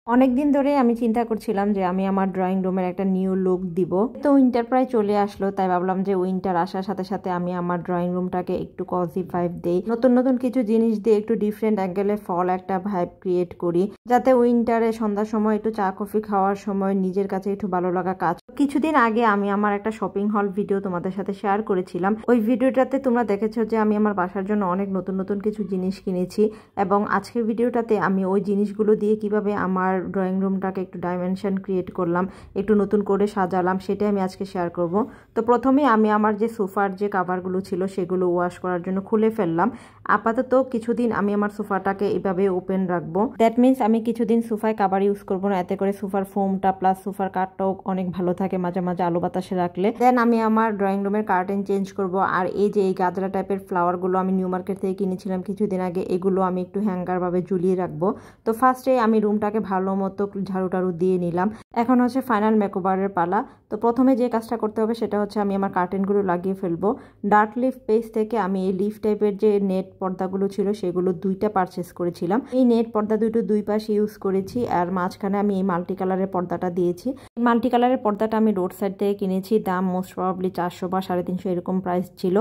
অনেকদিন ধরে আমি চিন্তা করছিলাম যে আমি আমার ড্রয়িং রুমের একটা নিউ লুক দিব। তো উইন্টার প্রায় চলে আসলো, তাই ভাবলাম যে উইন্টার আসার সাথে সাথে আমি আমার ড্রয়িং রুমটাকে একটু কজি ভাইব দেই, নতুন নতুন কিছু জিনিস দিয়ে একটু ডিফারেন্ট অ্যাঙ্গেলে ফল একটা ভাইব ক্রিয়েট করি, যাতে উইন্টারে সন্ধ্যার সময় একটু চা কফি খাওয়ার সময় নিজের কাছে একটু ভালো লাগা কাজ। কিছুদিন আগে আমি আমার একটা শপিং হল ভিডিও তোমাদের সাথে শেয়ার করেছিলাম। ওই ভিডিওটাতে তোমরা দেখেছো যে আমি আমার বাসার জন্য অনেক নতুন নতুন কিছু জিনিস কিনেছি, এবং আজকের ভিডিওটাতে আমি ওই জিনিসগুলো দিয়ে কিভাবে আমার ড্রয়িং রুমটাকে একটু ডাইমেনশন ক্রিয়েট করলাম, একটু নতুন করে সাজালাম, সেটাই আমি আজকে শেয়ার করব। তো প্রথমে আমি আমার যে সোফার যে কাভারগুলো ছিল সেগুলো ওয়াশ করার জন্য খুলে ফেললাম। আপাতত কিছুদিন আমি আমার সোফাটাকে এভাবে ওপেন রাখবো। দ্যাট মিনস আমি কিছুদিন সোফায় কাভার ইউজ করবো না, এতে করে সোফার ফোমটা প্লাস সোফার কাঠটাও অনেক ভালো থাকে মাঝে মাঝে আলো বাতাসে রাখলে। দেন আমি আমার ড্রয়িং রুমের কার্টেন চেঞ্জ করব। আর এই যে এই গাজরা টাইপের ফ্লাওয়ারগুলো আমি নিউ মার্কেট থেকে কিনেছিলাম কিছুদিন আগে, এগুলো আমি একটু হ্যাঙ্গার ভাবে ঝুলিয়ে রাখবো। তো ফার্স্টে আমি রুমটাকে ভালো মতো ঝাড়ু টাড়ু দিয়ে নিলাম। এখন হচ্ছে ফাইনাল মেকওভারের পালা। তো প্রথমে যে কাজটা করতে হবে সেটা হচ্ছে আমি আমার কার্টেনগুলো লাগিয়ে ফেলবো। ডার্ক লিফ পেজ থেকে আমি এই লিফ টাইপের যে নেট পর্দাগুলো ছিল সেগুলো 2টা পারচেস করেছিলাম। এই নেট পর্দা দুই পাশে ইউজ করেছি, আর মাঝখানে আমি এই মাল্টি কালারের পর্দাটা দিয়েছি। এই মাল্টি কালারের পর্দাটা আমি রোড সাইড থেকে কিনেছি, দাম মোস্ট প্রবাবলি 400 বা 350 এরকম প্রাইস ছিল।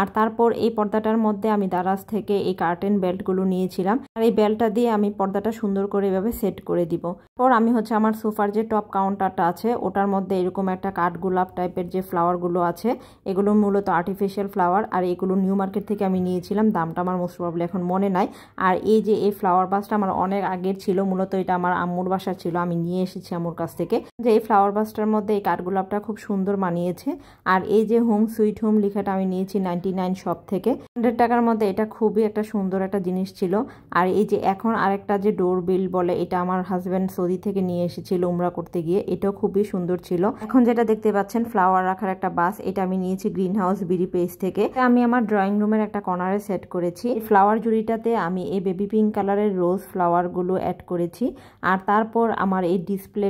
আর তারপর এই পর্দাটার মধ্যে আমি দারাজ থেকে এই কার্টেন বেল্টগুলো নিয়েছিলাম, আর এই বেল্টটা দিয়ে আমি পর্দাটা সুন্দর করে এভাবে সেট করে দিব। পর আমি হচ্ছে আমার সোফার যে টপ কাউন্টারটা আছে ওটার মধ্যে এরকম একটা কাঠগোলাপ টাইপের যে ফ্লাওয়ারগুলো আছে, এগুলো মূলত আর্টিফিশিয়াল ফ্লাওয়ার, আর এগুলো নিউ মার্কেট থেকে আমি নিয়েছিলাম। দামটা আমার মোস্ট প্রবাবলি এখন মনে নাই। আর এই যে এই ফ্লাওয়ার বাসটা আমার অনেক আগের ছিল, মূলত এটা আমার আম্মুর বাসা ছিল, আমি নিয়ে এসেছি আম্মুর কাছ থেকে। যে এই ফ্লাওয়ার বাসটার মধ্যে এই কাঠগোলাপটা খুব সুন্দর মানিয়েছে। আর এই যে হোম সুইট হোম লেখাটা আমি নিয়েছি 99 শপ থেকে, 100 টাকার মধ্যে। এটা খুবই একটা সুন্দর একটা জিনিস ছিল। আর এই যে এখন আরেকটা যে ডোর বেল বলে, এটা আমার হাজব্যান্ড সৌদি থেকে নিয়ে এসেছিল উমরা করতে গিয়ে, এটাও খুবই সুন্দর ছিল। এখন যেটা দেখতে পাচ্ছেন ফ্লাওয়ার রাখার একটা বাস, এটা আমি নিয়েছি গ্রিন হাউস বিডি পেজ থেকে। আমি আমার ড্রয়িং রুমের একটা কর্নারে সেট করেছি। এই ফ্লাওয়ার জুড়িটাতে আমি এই বেবি পিঙ্ক কালারের রোজ ফ্লাওয়ার গুলো অ্যাড করেছি। আর তারপর আমার এই ডিসপ্লে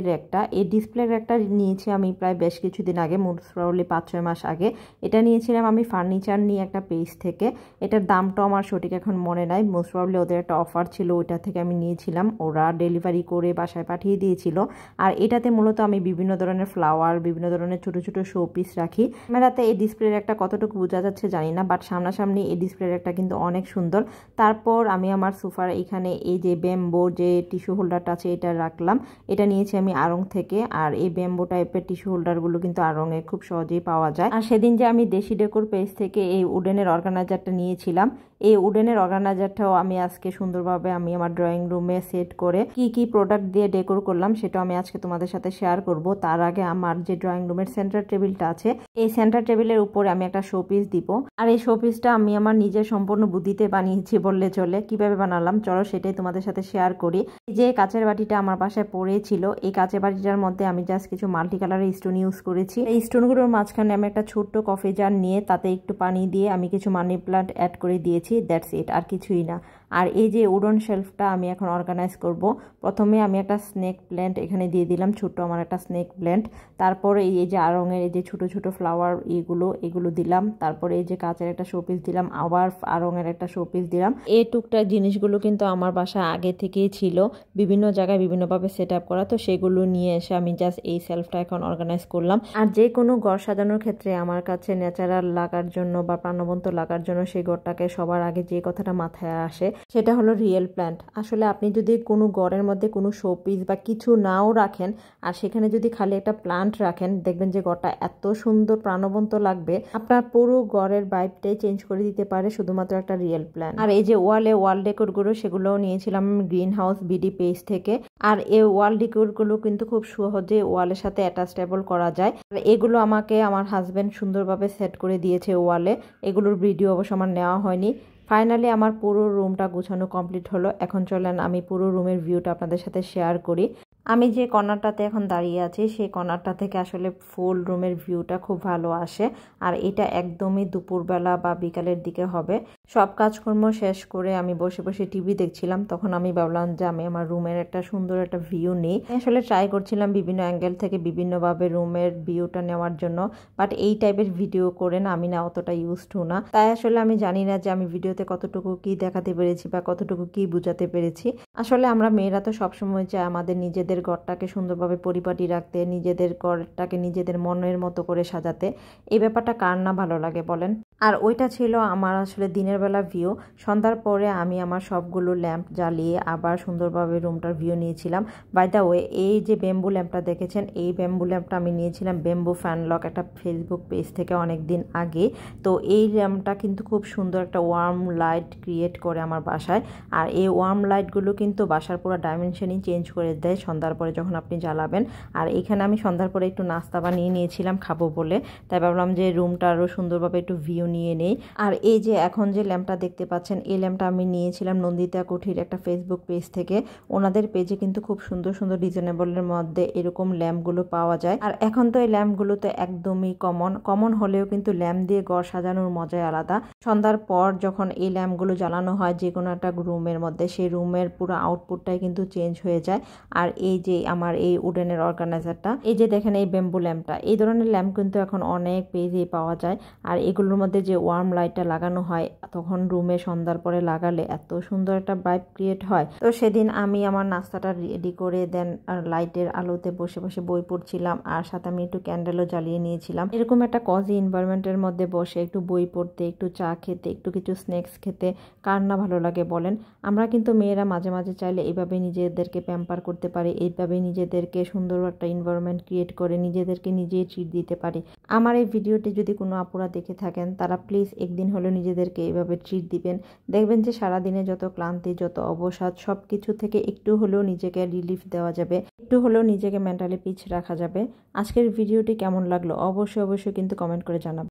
র্যাকটা নিয়েছি আমি প্রায় বেশ কিছুদিন আগে, মোস্ট প্রবাবলি 5-6 মাস আগে। এটা নিয়েছিলাম আমি ফার্নিচার নিয়ে একটা পেজ থেকে। এটার দামটা আমার সঠিক এখন মনে নাই, মোস্ট প্রবাবলি ওদের একটা অফার ছিল, ওইটা থেকে আমি নিয়েছিলাম। ওরা ডেলিভারি করে বাসায় পাঠিয়ে দিয়েছিল। আর এটাতে মূলত আমি বিভিন্ন ধরনের ফ্লাওয়ার, বিভিন্ন ধরনের ছোট ছোট শো পিস রাখি। ক্যামেরাতে এই ডিসপ্লে একটা কতটুকু বোঝা যাচ্ছে জানি না, বাট সামনাসামনি এই ডিসপ্লে একটা কিন্তু অনেক সুন্দর। তারপর আমি আমার সোফার এখানে এই যে ব্যাম্বো যে টিস্যু হোল্ডারটা আছে এটা রাখলাম। এটা নিয়েছি আমি আড়ং থেকে। আর এই ব্যাম্বো টাইপের টিস্যু হোল্ডারগুলো কিন্তু আড়ংয়ে খুব সহজেই পাওয়া যায়। আর সেদিন যে আমি দেশি ডেকোর পেজ থেকে এই উডেনের অর্গানাইজারটা নিয়েছিলাম, এই উডেনের অর্গানাইজারটাও আমি আজকে সুন্দরভাবে আমি আমার ড্রয়িং রুমে সেট করে কি কি প্রোডাক্ট দিয়ে ডেকোর করলাম সেটা আমি আজকে তোমাদের সাথে শেয়ার করব। তার আগে আমার যে ড্রয়িং রুমের সেন্টার টেবিলটা আছে, এই সেন্টার টেবিলের উপরে আমি একটা শোপিস দিব। আর এই শোপিসটা আমি আমার নিজের সম্পূর্ণ বুদ্ধিতে বানিয়েছি বললে চলে। কিভাবে বানালাম চলো সেটাই তোমাদের সাথে শেয়ার করি। যে কাচের বাটিটা আমার বাসায় পড়েছিল, এই কাচের বাটিটার মধ্যে আমি জাস্ট কিছু মাল্টি কালারের স্টোন ইউজ করেছি। এই স্টোনগুলোর মাঝখানে আমি একটা ছোট্ট কফি জার নিয়ে তাতে একটু পানি দিয়ে আমি কিছু মানি প্লান্ট অ্যাড করে দিয়েছি, দ্যাটস ইট, আর কিছুই না। আর এই যে উডন শেলফটা আমি এখন অর্গানাইজ করব। প্রথমে আমি একটা স্নেক প্ল্যান্ট এখানে দিয়ে দিলাম, ছোট্ট আমার একটা স্নেক প্ল্যান্ট। তারপরে এই যে আড়ংয়ের এই যে ছোট ছোট ফ্লাওয়ার এগুলো দিলাম। তারপরে এই যে কাচের একটা শোপিস দিলাম, আবার আড়ংয়ের একটা শোপিস দিলাম। এই টুকটাক জিনিসগুলো কিন্তু আমার বাসায় আগে থেকেই ছিল, বিভিন্ন জায়গায় বিভিন্নভাবে সেট আপ করা। তো সেগুলো নিয়ে এসে আমি জাস্ট এই সেলফটা এখন অর্গানাইজ করলাম। আর যে কোনো ঘর সাজানোর ক্ষেত্রে আমার কাছে ন্যাচারাল লাগার জন্য বা প্রাণবন্ত লাগার জন্য সেই ঘরটাকে সবার আগে যে কথাটা মাথায় আসে সেটা হলো রিয়েল প্ল্যান্ট। আসলে আপনি যদি কোনো ঘরের মধ্যে কোনো শোপিস বা কিছু নাও রাখেন, আর সেখানে যদি খালি একটা প্ল্যান্ট রাখেন, দেখবেন যে ঘরটা এত সুন্দর প্রাণবন্ত লাগবে, আপনার পুরো ঘরের ভাইবটাই চেঞ্জ করে দিতে পারে শুধুমাত্র একটা রিয়েল প্ল্যান্ট। আর এই যে ওয়াল ডেকোরগুলো, সেগুলোও নিয়েছিলাম গ্রিন হাউস বিডি পেজ থেকে। আর এই ওয়াল ডেকোরগুলো কিন্তু খুব সহজে ওয়ালের সাথে অ্যাটাচেবল করা যায়। আর এগুলো আমাকে আমার হাজবেন্ড সুন্দরভাবে সেট করে দিয়েছে ওয়ালে। এগুলোর ভিডিও অবশ্য আমার নেওয়া হয়নি। ফাইনালি আমার পুরো রুমটা গোছানো কমপ্লিট হলো। এখন চলেন আমি পুরো রুমের ভিউটা আপনাদের সাথে শেয়ার করি। আমি যে কর্নারটাতে এখন দাঁড়িয়ে আছি সেই কর্নারটা থেকে আসলে ফুল রুমের ভিউটা খুব ভালো আসে। আর এটা একদমই দুপুরবেলা বা বিকালের দিকে হবে। সব কাজকর্ম শেষ করে আমি বসে বসে টিভি দেখছিলাম। তখন আমি ভাবলাম যে আমি আমার রুমের একটা সুন্দর একটা ভিউ নিই। আসলে ট্রাই করছিলাম বিভিন্ন অ্যাঙ্গেল থেকে বিভিন্নভাবে রুমের ভিউটা নেওয়ার জন্য, বাট এই টাইপের ভিডিও করে না আমি না অতটা ইউজ টু না, তাই আসলে আমি জানি না যে আমি ভিডিওতে কতটুকু কি দেখাতে পেরেছি বা কতটুকু কি বুঝাতে পেরেছি। আসলে আমরা মেয়েরা তো সবসময় চাই আমাদের নিজেদের ঘরটাকে সুন্দরভাবে পরিপাটি রাখতে, নিজেদের ঘরটাকে নিজেদের মনের মতো করে সাজাতে। এই ব্যাপারটা কার না ভালো লাগে বলেন। আর ওইটা ছিল আমার আসলে দিনের বেলা ভিউ। সন্ধ্যার পরে আমি আমার সবগুলো ল্যাম্প জ্বালিয়ে আবার সুন্দরভাবে রুমটার ভিউ নিয়েছিলাম। বাই দ্য ওয়ে, এই যে ব্যাম্বু ল্যাম্পটা দেখেছেন, এই ব্যাম্বু ল্যাম্পটা আমি নিয়েছিলাম ব্যাম্বু ফ্যান লক একটা ফেসবুক পেজ থেকে অনেক দিন আগে। তো এই ল্যাম্পটা কিন্তু খুব সুন্দর একটা ওয়ার্ম লাইট ক্রিয়েট করে আমার বাসায়। আর এই ওয়ার্ম লাইটগুলো কিন্তু বাসার পুরো ডাইমেনশনই চেঞ্জ করে দেয় সন্ধ্যার পরে যখন আপনি জ্বালাবেন। আর এখানে আমি সন্ধ্যার পরে একটু নাস্তা বানিয়ে নিয়েছিলাম খাবো বলে, তাই ভাবলাম যে রুমটা আরও সুন্দরভাবে একটু ভিউ নিয়ে নেই। আর এই যে এখন যে ল্যাম্পটা দেখতে পাচ্ছেন, এই ল্যাম্পটা আমি নিয়েছিলাম নন্দিতা কুঠির একটা ফেসবুক পেজ থেকে। ওনাদের পেজে কিন্তু খুব সুন্দর সুন্দর রিজনেবলের মধ্যে এরকম ল্যাম্পগুলো পাওয়া যায়। আর এখন তো এই ল্যাম্পগুলো তো একদমই কমন হলেও কিন্তু ল্যাম্প দিয়ে ঘর সাজানোর মজাই আলাদা। সন্ধ্যার পর যখন এই ল্যাম্পগুলো জ্বালানো হয় যে কোনো একটা রুমের মধ্যে, সেই রুমের পুরো আউটপুটটাই কিন্তু চেঞ্জ হয়ে যায়। আর এই যে আমার এই উডেনের অর্গানাইজারটা, এই যে দেখেন এই ব্যাম্বু ল্যাম্পটা, এই ধরনের ল্যাম্প কিন্তু এখন অনেক পেজেই পাওয়া যায়। আর এগুলোর মধ্যে যে ওয়ার্ম লাইটটা লাগানো হয় তখন রুমে সন্ধ্যার পরে লাগালে এত সুন্দর একটা ভাইব ক্রিয়েট হয়। তো সেদিন আমি আমার নাস্তাটা রেডি করে দেন আর লাইটের আলোতে বসে বসে বই পড়ছিলাম, আর সাথে আমি একটু ক্যান্ডেলও জ্বালিয়ে নিয়েছিলাম। এরকম একটা কজি এনভায়রনমেন্টের মধ্যে বসে একটু বই পড়তে, একটু চা খেতে, একটু কিছু স্ন্যাক্স খেতে কার না ভালো লাগে বলেন। আমরা কিন্তু মেয়েরা মাঝে মাঝে চাইলে এইভাবে নিজেদেরকে প্যাম্পার করতে পারি, এইভাবে নিজেদেরকে সুন্দর একটা এনভায়রনমেন্ট ক্রিয়েট করে নিজেদেরকে নিজেই ট্রিট দিতে পারি। আমার এই ভিডিওটি যদি কোনো আপুরা দেখে থাকেন, তারা প্লিজ একদিন হলেও নিজেদেরকে এইভাবে ট্রিট দিবেন। দেখবেন যে সারাদিনে যত ক্লান্তি, যত অবসাদ, সব কিছু থেকে একটু হলেও নিজেকে রিলিফ দেওয়া যাবে, একটু হলেও নিজেকে মেন্টালি পিছ রাখা যাবে। আজকের ভিডিওটি কেমন লাগলো অবশ্যই কিন্তু কমেন্ট করে জানাবেন।